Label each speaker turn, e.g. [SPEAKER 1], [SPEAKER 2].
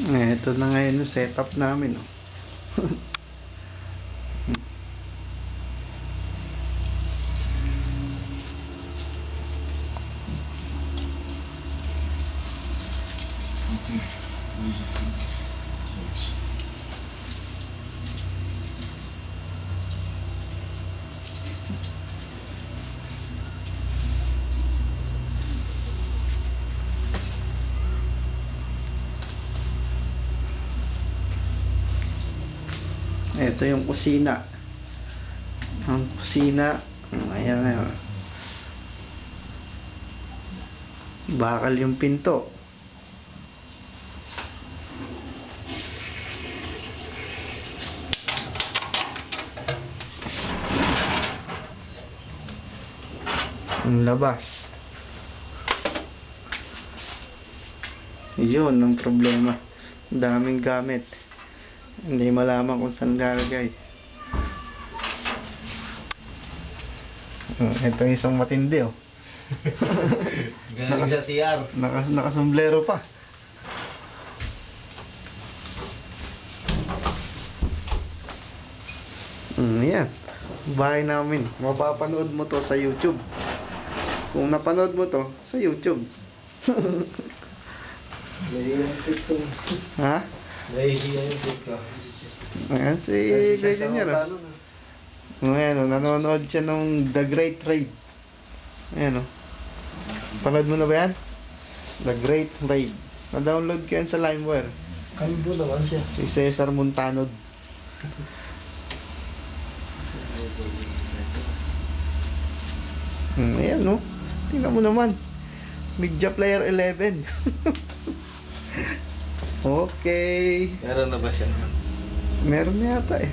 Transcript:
[SPEAKER 1] Ito na ngayon yung setup namin. Oh. Ito yung kusina. Ang kusina. Ayan na. Bakal yung pinto. Ang labas. Yun ang problema. Daming gamit. Hindi malaman kung saan lalagay. Ito isang matindi oh.
[SPEAKER 2] Galing sa CR.
[SPEAKER 1] Nakasomblero pa. Yan. Bahay namin. Mapapanood mo to sa YouTube. Kung napanood mo to sa YouTube. Ha?
[SPEAKER 2] Nahihiya yung pito.
[SPEAKER 1] Ayan si Engineer. Ayan o, nanonood siya nung The Great Raid. Ayan o. Panood mo na ba yan? The Great Raid. Na-download ko yan sa LimeWire.
[SPEAKER 2] Kalbo naman siya.
[SPEAKER 1] Si Cesar Montanod. Ayan o. Tingnan mo naman. Media Player 11. Okay.
[SPEAKER 2] Meron na ba siya?
[SPEAKER 1] Meron na yata eh.